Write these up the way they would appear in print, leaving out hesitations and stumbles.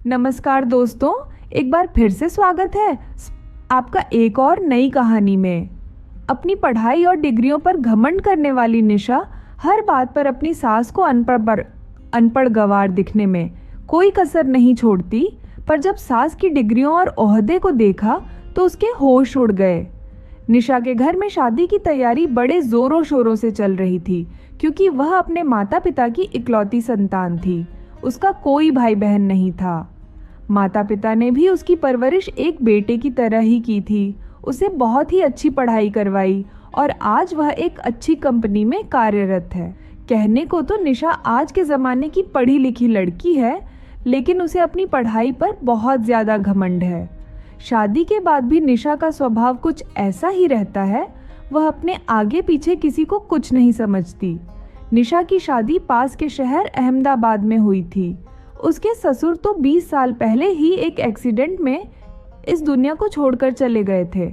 नमस्कार दोस्तों, एक बार फिर से स्वागत है आपका एक और नई कहानी में। अपनी पढ़ाई और डिग्रियों पर घमंड करने वाली निशा हर बात पर अपनी सास को अनपढ़ गंवार दिखने में कोई कसर नहीं छोड़ती। पर जब सास की डिग्रियों और ओहदे को देखा तो उसके होश उड़ गए। निशा के घर में शादी की तैयारी बड़े जोरों शोरों से चल रही थी, क्योंकि वह अपने माता पिता की इकलौती संतान थी। उसका कोई भाई बहन नहीं था। माता पिता ने भी उसकी परवरिश एक बेटे की तरह ही की थी। उसे बहुत ही अच्छी पढ़ाई करवाई और आज वह एक अच्छी कंपनी में कार्यरत है। कहने को तो निशा आज के ज़माने की पढ़ी लिखी लड़की है, लेकिन उसे अपनी पढ़ाई पर बहुत ज़्यादा घमंड है। शादी के बाद भी निशा का स्वभाव कुछ ऐसा ही रहता है। वह अपने आगे पीछे किसी को कुछ नहीं समझती। निशा की शादी पास के शहर अहमदाबाद में हुई थी। उसके ससुर तो 20 साल पहले ही एक एक्सीडेंट में इस दुनिया को छोड़कर चले गए थे।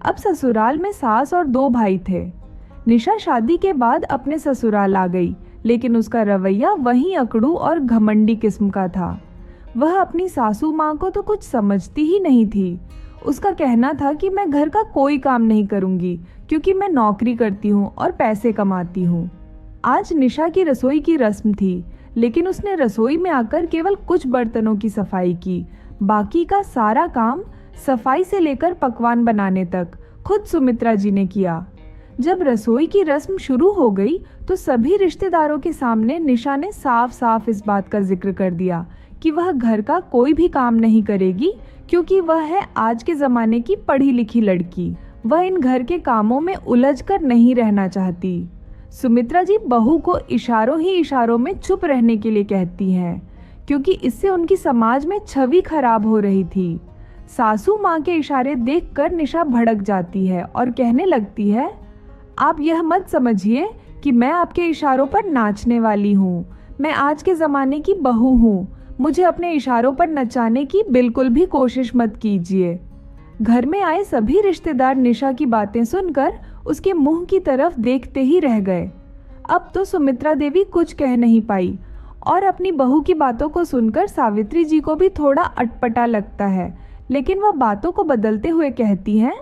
अब ससुराल में सास और 2 भाई थे। निशा शादी के बाद अपने ससुराल आ गई, लेकिन उसका रवैया वहीं अकड़ू और घमंडी किस्म का था। वह अपनी सासू माँ को तो कुछ समझती ही नहीं थी। उसका कहना था कि मैं घर का कोई काम नहीं करूँगी, क्योंकि मैं नौकरी करती हूँ और पैसे कमाती हूँ। आज निशा की रसोई की रस्म थी, लेकिन उसने रसोई में आकर केवल कुछ बर्तनों की सफाई की। बाकी का सारा काम, सफाई से लेकर पकवान बनाने तक, खुद सुमित्रा जी ने किया। जब रसोई की रस्म शुरू हो गई तो सभी रिश्तेदारों के सामने निशा ने साफ साफ इस बात का जिक्र कर दिया कि वह घर का कोई भी काम नहीं करेगी, क्योंकि वह है आज के ज़माने की पढ़ी लिखी लड़की। वह इन घर के कामों में उलझ कर नहीं रहना चाहती। सुमित्रा जी बहू को इशारों ही इशारों में चुप रहने के लिए कहती हैं, क्योंकि इससे उनकी समाज में छवि खराब हो रही थी। सासू माँ के इशारे देखकर निशा भड़क जाती है और कहने लगती है, आप यह मत समझिए कि मैं आपके इशारों पर नाचने वाली हूँ। मैं आज के ज़माने की बहू हूँ। मुझे अपने इशारों पर नचाने की बिल्कुल भी कोशिश मत कीजिए। घर में आए सभी रिश्तेदार निशा की बातें सुनकर उसके मुंह की तरफ देखते ही रह गए। अब तो सुमित्रा देवी कुछ कह नहीं पाई और अपनी बहू की बातों को सुनकर सावित्री जी को भी थोड़ा अटपटा लगता है, लेकिन वह बातों को बदलते हुए कहती हैं,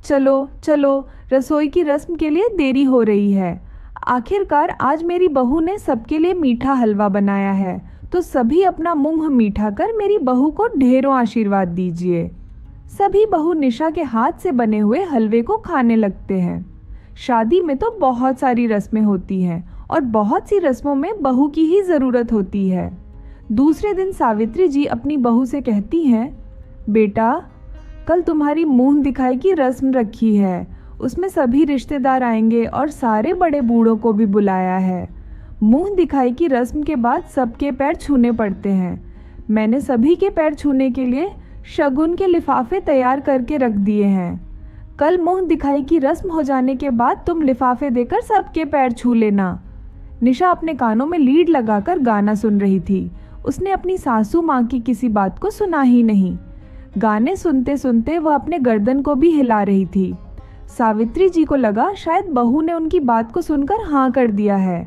चलो चलो, रसोई की रस्म के लिए देरी हो रही है। आखिरकार आज मेरी बहू ने सबके लिए मीठा हलवा बनाया है, तो सभी अपना मुंह मीठा कर मेरी बहू को ढेरों आशीर्वाद दीजिए। सभी बहू निशा के हाथ से बने हुए हलवे को खाने लगते हैं। शादी में तो बहुत सारी रस्में होती हैं और बहुत सी रस्मों में बहू की ही ज़रूरत होती है। दूसरे दिन सावित्री जी अपनी बहू से कहती हैं, बेटा, कल तुम्हारी मुंह दिखाई की रस्म रखी है। उसमें सभी रिश्तेदार आएंगे और सारे बड़े बूढ़ों को भी बुलाया है। मुंह दिखाई की रस्म के बाद सबके पैर छूने पड़ते हैं। मैंने सभी के पैर छूने के लिए शगुन के लिफाफे तैयार करके रख दिए हैं। कल मुंह दिखाई की रस्म हो जाने के बाद तुम लिफाफे देकर सबके पैर छू लेना। निशा अपने कानों में लीड लगाकर गाना सुन रही थी। उसने अपनी सासू माँ की किसी बात को सुना ही नहीं। गाने सुनते सुनते वह अपने गर्दन को भी हिला रही थी। सावित्री जी को लगा शायद बहू ने उनकी बात को सुनकर हाँ कर दिया है।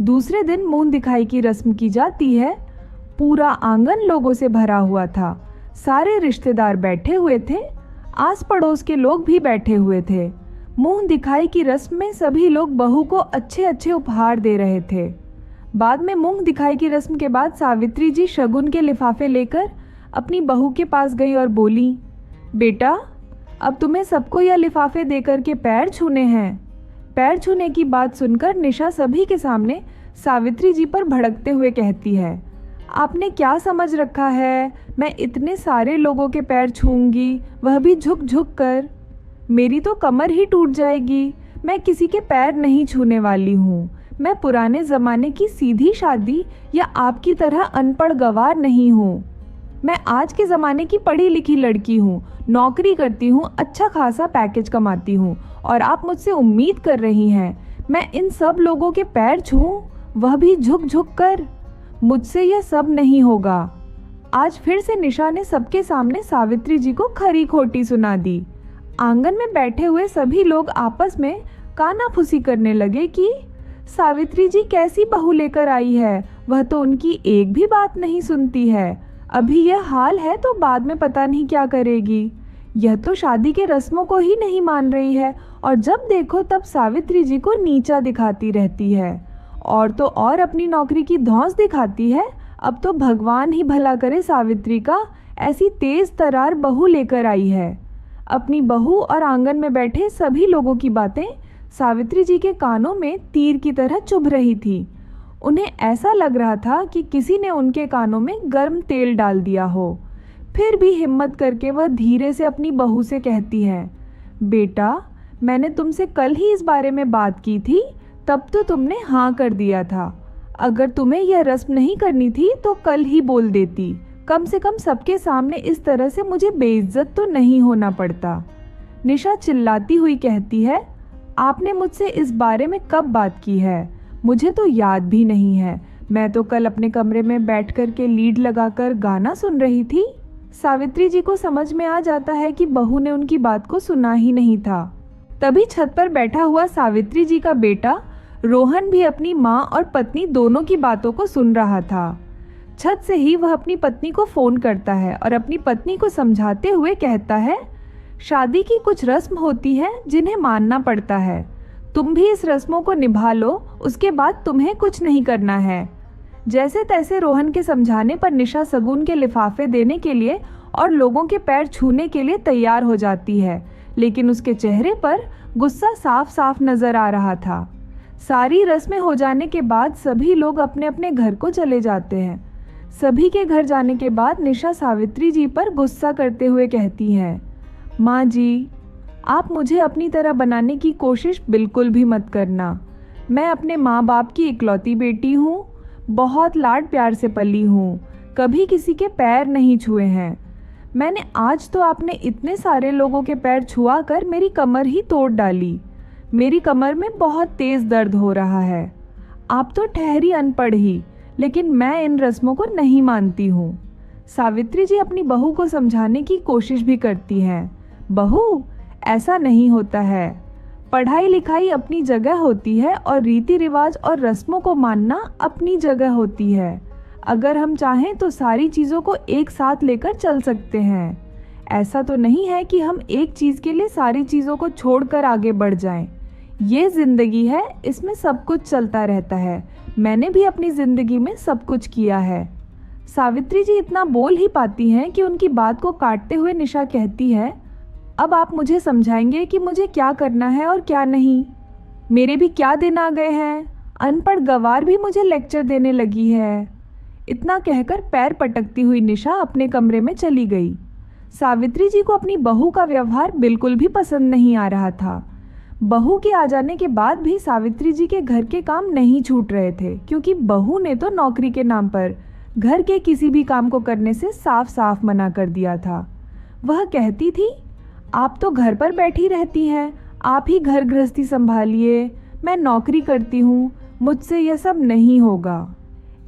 दूसरे दिन मुंह दिखाई की रस्म की जाती है। पूरा आंगन लोगों से भरा हुआ था। सारे रिश्तेदार बैठे हुए थे। आस पड़ोस के लोग भी बैठे हुए थे। मुंह दिखाई की रस्म में सभी लोग बहू को अच्छे अच्छे उपहार दे रहे थे। बाद में मुंह दिखाई की रस्म के बाद सावित्री जी शगुन के लिफाफे लेकर अपनी बहू के पास गई और बोली, बेटा, अब तुम्हें सबको यह लिफाफे देकर के पैर छूने हैं। पैर छूने की बात सुनकर निशा सभी के सामने सावित्री जी पर भड़कते हुए कहती है, आपने क्या समझ रखा है? मैं इतने सारे लोगों के पैर छूऊंगी, वह भी झुक झुक कर? मेरी तो कमर ही टूट जाएगी। मैं किसी के पैर नहीं छूने वाली हूँ। मैं पुराने ज़माने की सीधी शादी या आपकी तरह अनपढ़ गंवार नहीं हूँ। मैं आज के ज़माने की पढ़ी लिखी लड़की हूँ, नौकरी करती हूँ, अच्छा खासा पैकेज कमाती हूँ, और आप मुझसे उम्मीद कर रही हैं मैं इन सब लोगों के पैर छूऊं, वह भी झुक झुक कर? मुझसे यह सब नहीं होगा। आज फिर से निशा ने सबके सामने सावित्री जी को खरी खोटी सुना दी। आंगन में बैठे हुए सभी लोग आपस में कानाफूसी करने लगे कि सावित्री जी कैसी बहू लेकर आई है, वह तो उनकी एक भी बात नहीं सुनती है। अभी यह हाल है तो बाद में पता नहीं क्या करेगी। यह तो शादी के रस्मों को ही नहीं मान रही है और जब देखो तब सावित्री जी को नीचा दिखाती रहती है और तो और अपनी नौकरी की धौंस दिखाती है। अब तो भगवान ही भला करे सावित्री का, ऐसी तेज तरार बहू लेकर आई है। अपनी बहू और आंगन में बैठे सभी लोगों की बातें सावित्री जी के कानों में तीर की तरह चुभ रही थी। उन्हें ऐसा लग रहा था कि किसी ने उनके कानों में गर्म तेल डाल दिया हो। फिर भी हिम्मत करके वह धीरे से अपनी बहू से कहती है, बेटा, मैंने तुमसे कल ही इस बारे में बात की थी, तब तो तुमने हाँ कर दिया था। अगर तुम्हें यह रस्म नहीं करनी थी तो कल ही बोल देती, कम से कम सबके सामने इस तरह से मुझे बेइज्जत तो नहीं होना पड़ता। निशा चिल्लाती हुई कहती है, आपने मुझसे इस बारे में कब बात की है? मुझे तो याद भी नहीं है। मैं तो कल अपने कमरे में बैठ कर के लीड लगाकर गाना सुन रही थी। सावित्री जी को समझ में आ जाता है कि बहू ने उनकी बात को सुना ही नहीं था। तभी छत पर बैठा हुआ सावित्री जी का बेटा रोहन भी अपनी माँ और पत्नी दोनों की बातों को सुन रहा था। छत से ही वह अपनी पत्नी को फ़ोन करता है और अपनी पत्नी को समझाते हुए कहता है, शादी की कुछ रस्म होती है जिन्हें मानना पड़ता है। तुम भी इस रस्मों को निभा लो, उसके बाद तुम्हें कुछ नहीं करना है। जैसे तैसे रोहन के समझाने पर निशा सगुन के लिफाफे देने के लिए और लोगों के पैर छूने के लिए तैयार हो जाती है, लेकिन उसके चेहरे पर गुस्सा साफ साफ नजर आ रहा था। सारी रस्में हो जाने के बाद सभी लोग अपने अपने घर को चले जाते हैं। सभी के घर जाने के बाद निशा सावित्री जी पर गुस्सा करते हुए कहती है, माँ जी, आप मुझे अपनी तरह बनाने की कोशिश बिल्कुल भी मत करना। मैं अपने माँ बाप की इकलौती बेटी हूँ, बहुत लाड प्यार से पली हूँ, कभी किसी के पैर नहीं छुए हैं। मैंने आज तो आपने इतने सारे लोगों के पैर छुआ कर मेरी कमर ही तोड़ डाली। मेरी कमर में बहुत तेज़ दर्द हो रहा है। आप तो ठहरी अनपढ़ ही, लेकिन मैं इन रस्मों को नहीं मानती हूँ। सावित्री जी अपनी बहू को समझाने की कोशिश भी करती हैं। बहू, ऐसा नहीं होता है। पढ़ाई लिखाई अपनी जगह होती है और रीति रिवाज और रस्मों को मानना अपनी जगह होती है। अगर हम चाहें तो सारी चीज़ों को एक साथ लेकर चल सकते हैं। ऐसा तो नहीं है कि हम एक चीज़ के लिए सारी चीज़ों को छोड़कर आगे बढ़ जाएं। ये ज़िंदगी है, इसमें सब कुछ चलता रहता है। मैंने भी अपनी ज़िंदगी में सब कुछ किया है। सावित्री जी इतना बोल ही पाती हैं कि उनकी बात को काटते हुए निशा कहती है, अब आप मुझे समझाएंगे कि मुझे क्या करना है और क्या नहीं। मेरे भी क्या दिन आ गए हैं, अनपढ़ गवार भी मुझे लेक्चर देने लगी है। इतना कहकर पैर पटकती हुई निशा अपने कमरे में चली गई। सावित्री जी को अपनी बहू का व्यवहार बिल्कुल भी पसंद नहीं आ रहा था। बहू के आ जाने के बाद भी सावित्री जी के घर के काम नहीं छूट रहे थे, क्योंकि बहू ने तो नौकरी के नाम पर घर के किसी भी काम को करने से साफ साफ मना कर दिया था। वह कहती थी, आप तो घर पर बैठी रहती हैं, आप ही घर गृहस्थी संभालिए, मैं नौकरी करती हूँ, मुझसे यह सब नहीं होगा।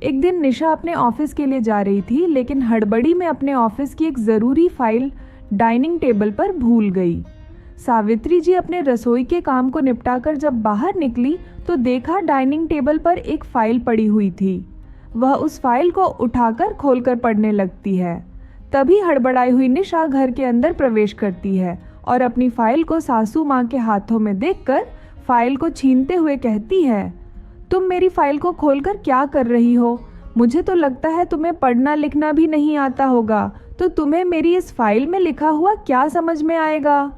एक दिन निशा अपने ऑफिस के लिए जा रही थी, लेकिन हड़बड़ी में अपने ऑफिस की एक ज़रूरी फाइल डाइनिंग टेबल पर भूल गई। सावित्री जी अपने रसोई के काम को निपटाकर जब बाहर निकली तो देखा डाइनिंग टेबल पर एक फाइल पड़ी हुई थी। वह उस फाइल को उठाकर खोलकर पढ़ने लगती है। तभी हड़बड़ाई हुई निशा घर के अंदर प्रवेश करती है और अपनी फाइल को सासू माँ के हाथों में देखकर फाइल को छीनते हुए कहती है, तुम मेरी फाइल को खोलकर क्या कर रही हो? मुझे तो लगता है तुम्हें पढ़ना लिखना भी नहीं आता होगा, तो तुम्हें मेरी इस फाइल में लिखा हुआ क्या समझ में आएगा?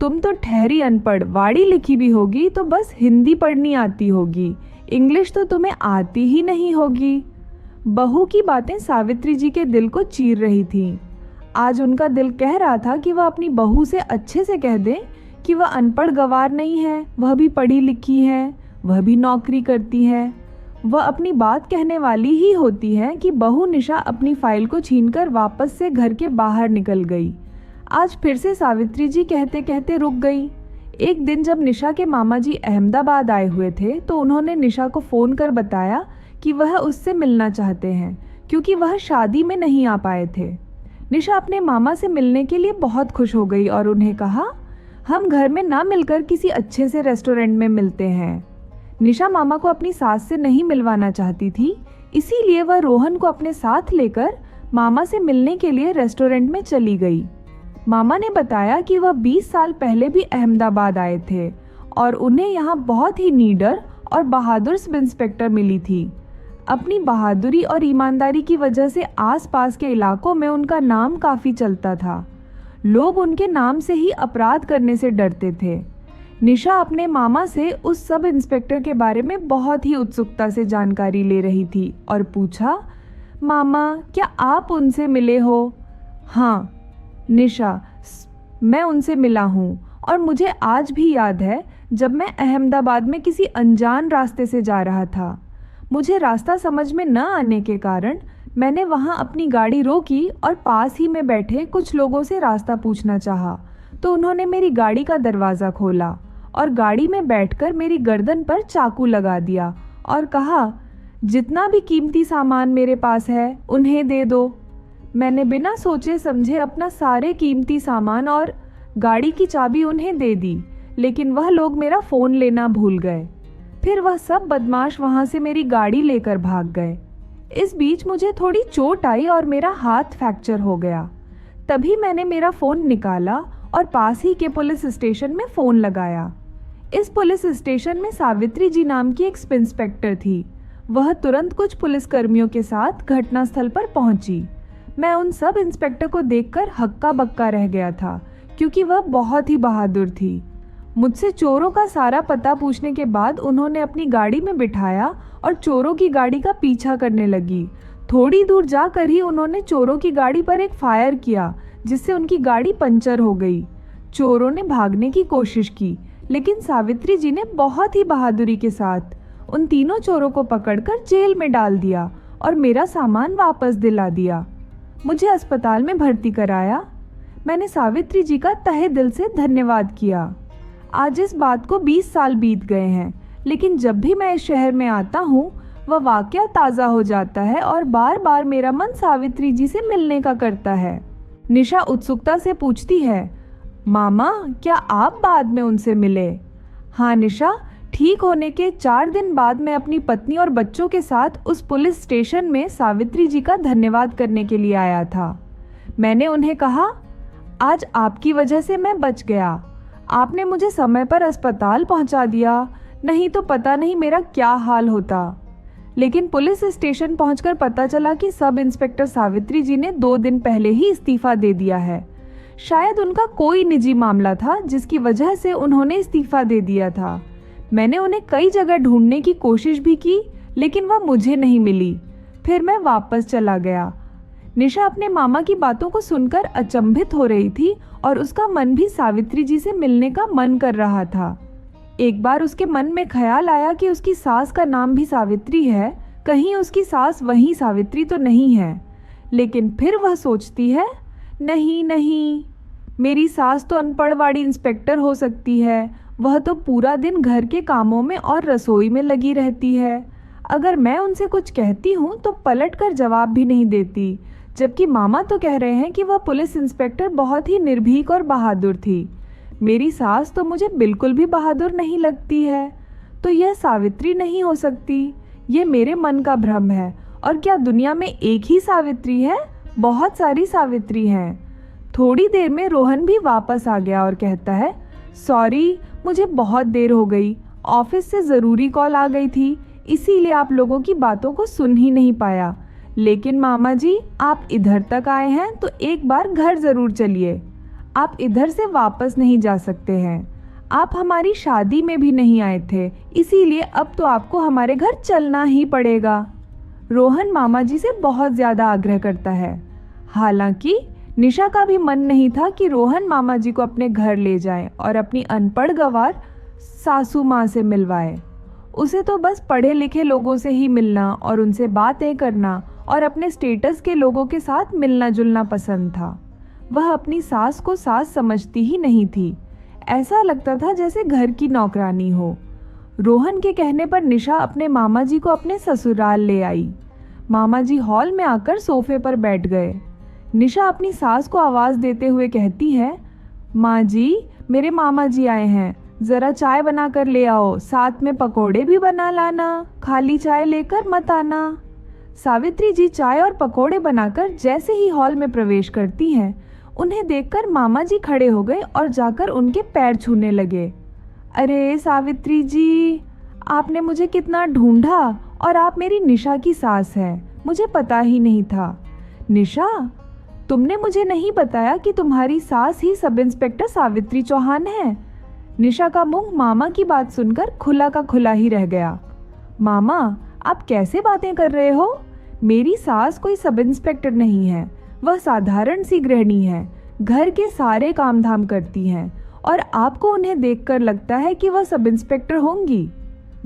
तुम तो ठहरी अनपढ़, वाड़ी लिखी भी होगी तो बस हिंदी पढ़नी आती होगी, इंग्लिश तो तुम्हें आती ही नहीं होगी। बहू की बातें सावित्री जी के दिल को चीर रही थीं। आज उनका दिल कह रहा था कि वह अपनी बहू से अच्छे से कह दे कि वह अनपढ़ गवार नहीं है, वह भी पढ़ी लिखी है, वह भी नौकरी करती है। वह अपनी बात कहने वाली ही होती है कि बहू निशा अपनी फाइल को छीनकर वापस से घर के बाहर निकल गई। आज फिर से सावित्री जी कहते कहते रुक गई। एक दिन जब निशा के मामा जी अहमदाबाद आए हुए थे तो उन्होंने निशा को फ़ोन कर बताया कि वह उससे मिलना चाहते हैं, क्योंकि वह शादी में नहीं आ पाए थे। निशा अपने मामा से मिलने के लिए बहुत खुश हो गई और उन्हें कहा, हम घर में ना मिलकर किसी अच्छे से रेस्टोरेंट में मिलते हैं। निशा मामा को अपनी सास से नहीं मिलवाना चाहती थी, इसीलिए वह रोहन को अपने साथ लेकर मामा से मिलने के लिए रेस्टोरेंट में चली गई। मामा ने बताया कि वह 20 साल पहले भी अहमदाबाद आए थे और उन्हें यहाँ बहुत ही नीडर और बहादुर सब इंस्पेक्टर मिली थी। अपनी बहादुरी और ईमानदारी की वजह से आसपास के इलाकों में उनका नाम काफ़ी चलता था। लोग उनके नाम से ही अपराध करने से डरते थे। निशा अपने मामा से उस सब इंस्पेक्टर के बारे में बहुत ही उत्सुकता से जानकारी ले रही थी और पूछा, मामा क्या आप उनसे मिले हो? हाँ निशा, मैं उनसे मिला हूँ और मुझे आज भी याद है जब मैं अहमदाबाद में किसी अनजान रास्ते से जा रहा था। मुझे रास्ता समझ में न आने के कारण मैंने वहाँ अपनी गाड़ी रोकी और पास ही में बैठे कुछ लोगों से रास्ता पूछना चाहा तो उन्होंने मेरी गाड़ी का दरवाज़ा खोला और गाड़ी में बैठकर मेरी गर्दन पर चाकू लगा दिया और कहा, जितना भी कीमती सामान मेरे पास है उन्हें दे दो। मैंने बिना सोचे समझे अपना सारे कीमती सामान और गाड़ी की चाबी उन्हें दे दी, लेकिन वह लोग मेरा फ़ोन लेना भूल गए। फिर वह सब बदमाश वहाँ से मेरी गाड़ी लेकर भाग गए। इस बीच मुझे थोड़ी चोट आई और मेरा हाथ फ्रैक्चर हो गया। तभी मैंने मेरा फ़ोन निकाला और पास ही के पुलिस स्टेशन में फ़ोन लगाया। इस पुलिस स्टेशन में सावित्री जी नाम की एक सब इंस्पेक्टर थी। वह तुरंत कुछ पुलिसकर्मियों के साथ घटनास्थल पर पहुंची। मैं उन सब इंस्पेक्टर को देखकर हक्का बक्का रह गया था क्योंकि वह बहुत ही बहादुर थी। मुझसे चोरों का सारा पता पूछने के बाद उन्होंने अपनी गाड़ी में बिठाया और चोरों की गाड़ी का पीछा करने लगी। थोड़ी दूर जाकर ही उन्होंने चोरों की गाड़ी पर एक फायर किया जिससे उनकी गाड़ी पंचर हो गई। चोरों ने भागने की कोशिश की, लेकिन सावित्री जी ने बहुत ही बहादुरी के साथ उन तीनों चोरों को पकड़कर जेल में डाल दिया और मेरा सामान वापस दिला दिया। मुझे अस्पताल में भर्ती कराया। मैंने सावित्री जी का तहे दिल से धन्यवाद किया। आज इस बात को 20 साल बीत गए हैं, लेकिन जब भी मैं इस शहर में आता हूँ वह वाकया ताज़ा हो जाता है और बार बार मेरा मन सावित्री जी से मिलने का करता है। निशा उत्सुकता से पूछती है, मामा क्या आप बाद में उनसे मिले? हाँ निशा, ठीक होने के 4 दिन बाद मैं अपनी पत्नी और बच्चों के साथ उस पुलिस स्टेशन में सावित्री जी का धन्यवाद करने के लिए आया था। मैंने उन्हें कहा, आज आपकी वजह से मैं बच गया। आपने मुझे समय पर अस्पताल पहुंचा दिया, नहीं तो पता नहीं मेरा क्या हाल होता। लेकिन पुलिस स्टेशन पहुंचकर पता चला कि सब इंस्पेक्टर सावित्री जी ने 2 दिन पहले ही इस्तीफा दे दिया है। शायद उनका कोई निजी मामला था जिसकी वजह से उन्होंने इस्तीफा दे दिया था। मैंने उन्हें कई जगह ढूंढने की कोशिश भी की, लेकिन वह मुझे नहीं मिली। फिर मैं वापस चला गया। निशा अपने मामा की बातों को सुनकर अचंभित हो रही थी और उसका मन भी सावित्री जी से मिलने का मन कर रहा था। एक बार उसके मन में ख्याल आया कि उसकी सास का नाम भी सावित्री है, कहीं उसकी सास वही सावित्री तो नहीं है। लेकिन फिर वह सोचती है, नहीं नहीं, मेरी सास तो अनपढ़वाड़ी इंस्पेक्टर हो सकती है। वह तो पूरा दिन घर के कामों में और रसोई में लगी रहती है। अगर मैं उनसे कुछ कहती हूँ तो पलट कर जवाब भी नहीं देती, जबकि मामा तो कह रहे हैं कि वह पुलिस इंस्पेक्टर बहुत ही निर्भीक और बहादुर थी। मेरी सास तो मुझे बिल्कुल भी बहादुर नहीं लगती है, तो यह सावित्री नहीं हो सकती। ये मेरे मन का भ्रम है। और क्या दुनिया में एक ही सावित्री है? बहुत सारी सावित्री हैं। थोड़ी देर में रोहन भी वापस आ गया और कहता है, सॉरी, मुझे बहुत देर हो गई। ऑफिस से ज़रूरी कॉल आ गई थी, इसीलिए आप लोगों की बातों को सुन ही नहीं पाया। लेकिन मामा जी, आप इधर तक आए हैं तो एक बार घर ज़रूर चलिए। आप इधर से वापस नहीं जा सकते हैं। आप हमारी शादी में भी नहीं आए थे, इसीलिए अब तो आपको हमारे घर चलना ही पड़ेगा। रोहन मामा जी से बहुत ज़्यादा आग्रह करता है। हालांकि निशा का भी मन नहीं था कि रोहन मामा जी को अपने घर ले जाए और अपनी अनपढ़ गंवार सासू माँ से मिलवाए। उसे तो बस पढ़े लिखे लोगों से ही मिलना और उनसे बातें करना और अपने स्टेटस के लोगों के साथ मिलना जुलना पसंद था। वह अपनी सास को सास समझती ही नहीं थी। ऐसा लगता था जैसे घर की नौकरानी हो। रोहन के कहने पर निशा अपने मामा जी को अपने ससुराल ले आई। मामा जी हॉल में आकर सोफे पर बैठ गए। निशा अपनी सास को आवाज़ देते हुए कहती है, माँ जी, मेरे मामा जी आए हैं, ज़रा चाय बना कर ले आओ, साथ में पकोड़े भी बना लाना, खाली चाय लेकर मत आना। सावित्री जी चाय और पकोड़े बनाकर जैसे ही हॉल में प्रवेश करती हैं, उन्हें देखकर मामा जी खड़े हो गए और जाकर उनके पैर छूने लगे। अरे सावित्री जी, आपने मुझे कितना ढूंढा और आप मेरी निशा की सास हैं, मुझे पता ही नहीं था। निशा, तुमने मुझे नहीं बताया कि तुम्हारी सास ही सब इंस्पेक्टर सावित्री चौहान है। निशा का मुंह मामा की बात सुनकर खुला का खुला ही रह गया। मामा, आप कैसे बातें कर रहे हो? मेरी सास कोई सब इंस्पेक्टर नहीं है, वह साधारण सी गृहिणी है, घर के सारे काम धाम करती हैं और आपको उन्हें देखकर लगता है कि वह सब इंस्पेक्टर होंगी।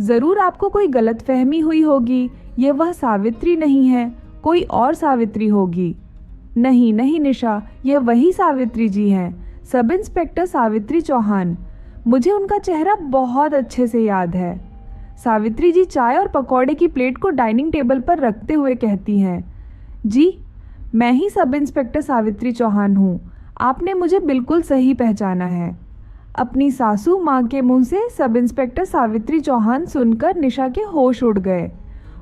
ज़रूर आपको कोई गलतफहमी हुई होगी, ये वह सावित्री नहीं है, कोई और सावित्री होगी। नहीं नहीं निशा, यह वही सावित्री जी हैं, सब इंस्पेक्टर सावित्री चौहान। मुझे उनका चेहरा बहुत अच्छे से याद है। सावित्री जी चाय और पकौड़े की प्लेट को डाइनिंग टेबल पर रखते हुए कहती हैं, जी मैं ही सब इंस्पेक्टर सावित्री चौहान हूँ, आपने मुझे बिल्कुल सही पहचाना है। अपनी सासू माँ के मुंह से सब इंस्पेक्टर सावित्री चौहान सुनकर निशा के होश उड़ गए।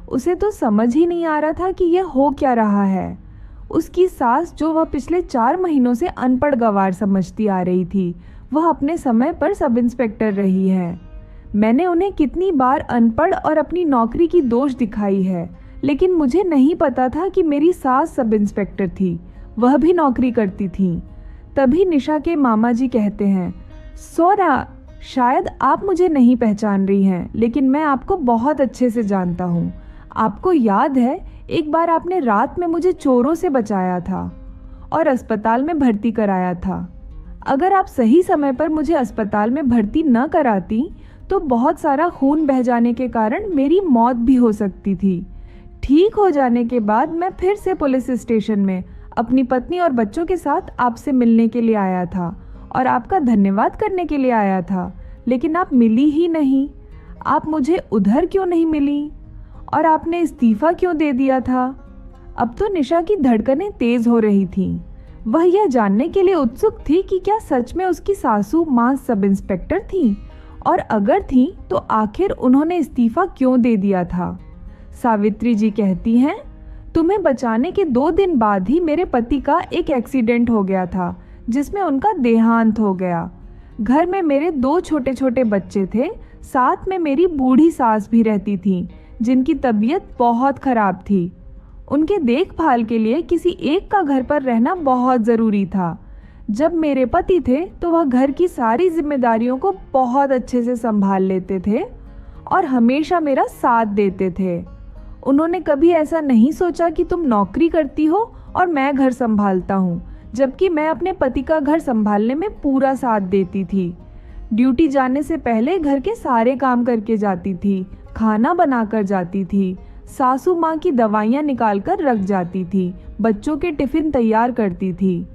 उसे तो समझ ही नहीं आ रहा था कि यह हो क्या रहा है। उसकी सास, जो वह पिछले 4 महीनों से अनपढ़ गंवार समझती आ रही थी, वह अपने समय पर सब इंस्पेक्टर रही है। मैंने उन्हें कितनी बार अनपढ़ और अपनी नौकरी की दोष दिखाई है, लेकिन मुझे नहीं पता था कि मेरी सास सब इंस्पेक्टर थी, वह भी नौकरी करती थी। तभी निशा के मामा जी कहते हैं, सोना, शायद आप मुझे नहीं पहचान रही हैं, लेकिन मैं आपको बहुत अच्छे से जानता हूँ। आपको याद है, एक बार आपने रात में मुझे चोरों से बचाया था और अस्पताल में भर्ती कराया था। अगर आप सही समय पर मुझे अस्पताल में भर्ती न कराती तो बहुत सारा खून बह जाने के कारण मेरी मौत भी हो सकती थी। ठीक हो जाने के बाद मैं फिर से पुलिस स्टेशन में अपनी पत्नी और बच्चों के साथ आपसे मिलने के लिए आया था और आपका धन्यवाद करने के लिए आया था, लेकिन आप मिली ही नहीं। आप मुझे उधर क्यों नहीं मिली और आपने इस्तीफ़ा क्यों दे दिया था? अब तो निशा की धड़कनें तेज हो रही थीं। वह यह जानने के लिए उत्सुक थी कि क्या सच में उसकी सासू माँ सब इंस्पेक्टर थीं, और अगर थीं तो आखिर उन्होंने इस्तीफ़ा क्यों दे दिया था। सावित्री जी कहती हैं, तुम्हें बचाने के 2 दिन बाद ही मेरे पति का एक एक्सीडेंट हो गया था, जिसमें उनका देहांत हो गया। घर में मेरे 2 छोटे छोटे बच्चे थे, साथ में मेरी बूढ़ी सास भी रहती थी, जिनकी तबीयत बहुत ख़राब थी। उनके देखभाल के लिए किसी एक का घर पर रहना बहुत ज़रूरी था। जब मेरे पति थे तो वह घर की सारी जिम्मेदारियों को बहुत अच्छे से संभाल लेते थे और हमेशा मेरा साथ देते थे। उन्होंने कभी ऐसा नहीं सोचा कि तुम नौकरी करती हो और मैं घर संभालता हूँ, जबकि मैं अपने पति का घर संभालने में पूरा साथ देती थी। ड्यूटी जाने से पहले घर के सारे काम करके जाती थी, खाना बनाकर जाती थी, सासू माँ की दवाइयाँ निकाल कर रख जाती थी, बच्चों के टिफ़िन तैयार करती थी।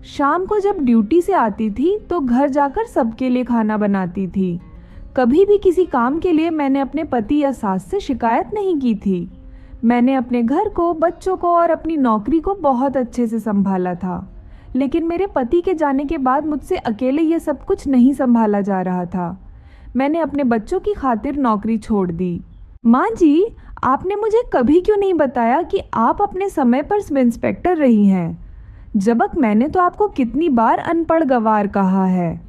शाम को जब ड्यूटी से आती थी तो घर जाकर सबके लिए खाना बनाती थी। कभी भी किसी काम के लिए मैंने अपने पति या सास से शिकायत नहीं की थी। मैंने अपने घर को, बच्चों को और अपनी नौकरी को बहुत अच्छे से संभाला था, लेकिन मेरे पति के जाने के बाद मुझसे अकेले ये सब कुछ नहीं संभाला जा रहा था। मैंने अपने बच्चों की खातिर नौकरी छोड़ दी। माँ जी, आपने मुझे कभी क्यों नहीं बताया कि आप अपने समय पर सब इंस्पेक्टर रही हैं? जबक मैंने तो आपको कितनी बार अनपढ़ गंवार कहा है।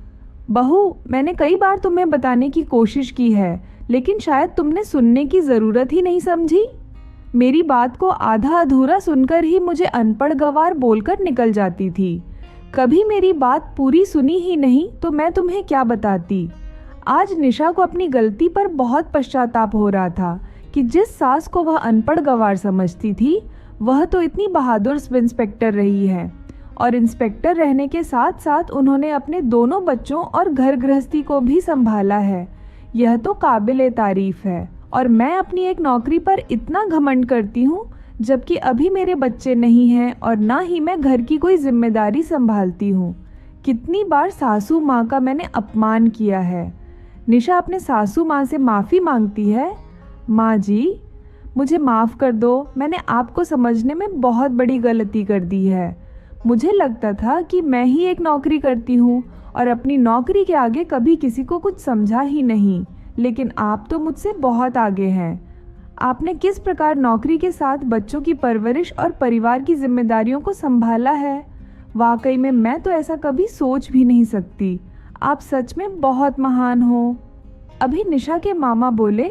बहू, मैंने कई बार तुम्हें बताने की कोशिश की है, लेकिन शायद तुमने सुनने की ज़रूरत ही नहीं समझी। मेरी बात को आधा अधूरा सुनकर ही मुझे अनपढ़ गंवार बोलकर निकल जाती थी। कभी मेरी बात पूरी सुनी ही नहीं तो मैं तुम्हें क्या बताती। आज निशा को अपनी गलती पर बहुत पश्चाताप हो रहा था कि जिस सास को वह अनपढ़ गंवार समझती थी, वह तो इतनी बहादुर सब इंस्पेक्टर रही है, और इंस्पेक्टर रहने के साथ साथ उन्होंने अपने दोनों बच्चों और घर गृहस्थी को भी संभाला है। यह तो काबिले तारीफ है। और मैं अपनी एक नौकरी पर इतना घमंड करती हूँ, जबकि अभी मेरे बच्चे नहीं हैं और ना ही मैं घर की कोई जिम्मेदारी संभालती हूँ। कितनी बार सासू माँ का मैंने अपमान किया है। निशा अपने सासू माँ से माफ़ी मांगती है। माँ जी, मुझे माफ़ कर दो, मैंने आपको समझने में बहुत बड़ी गलती कर दी है। मुझे लगता था कि मैं ही एक नौकरी करती हूँ और अपनी नौकरी के आगे कभी किसी को कुछ समझा ही नहीं, लेकिन आप तो मुझसे बहुत आगे हैं। आपने किस प्रकार नौकरी के साथ बच्चों की परवरिश और परिवार की जिम्मेदारियों को संभाला है। वाकई में मैं तो ऐसा कभी सोच भी नहीं सकती। आप सच में बहुत महान हो। अभी निशा के मामा बोले,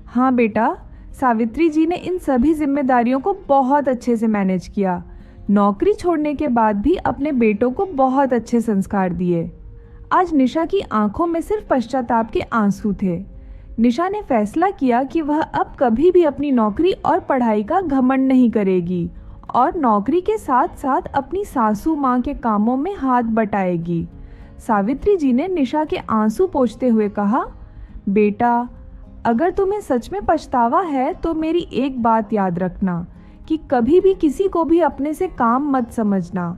हाँ बेटा, सावित्री जी ने इन सभी जिम्मेदारियों को बहुत अच्छे से मैनेज किया। नौकरी छोड़ने के बाद भी अपने बेटों को बहुत अच्छे संस्कार दिए। आज निशा की आंखों में सिर्फ पश्चाताप के आंसू थे। निशा ने फैसला किया कि वह अब कभी भी अपनी नौकरी और पढ़ाई का घमंड नहीं करेगी और नौकरी के साथ साथ अपनी सासू माँ के कामों में हाथ बटाएगी। सावित्री जी ने निशा के आंसू पोंछते हुए कहा, बेटा, अगर तुम्हें सच में पछतावा है तो मेरी एक बात याद रखना कि कभी भी किसी को भी अपने से काम मत समझना।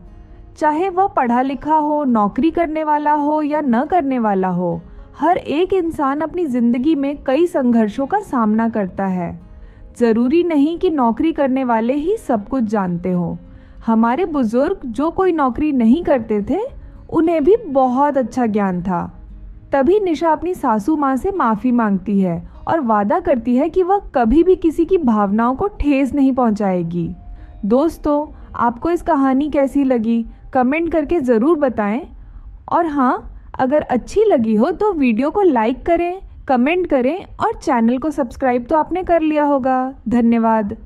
चाहे वह पढ़ा लिखा हो, नौकरी करने वाला हो या न करने वाला हो, हर एक इंसान अपनी ज़िंदगी में कई संघर्षों का सामना करता है। ज़रूरी नहीं कि नौकरी करने वाले ही सब कुछ जानते हो। हमारे बुजुर्ग जो कोई नौकरी नहीं करते थे, उन्हें भी बहुत अच्छा ज्ञान था। तभी निशा अपनी सासू माँ से माफ़ी मांगती है और वादा करती है कि वह कभी भी किसी की भावनाओं को ठेस नहीं पहुँचाएगी। दोस्तों, आपको इस कहानी कैसी लगी कमेंट करके ज़रूर बताएं। और हाँ, अगर अच्छी लगी हो तो वीडियो को लाइक करें, कमेंट करें और चैनल को सब्सक्राइब तो आपने कर लिया होगा। धन्यवाद।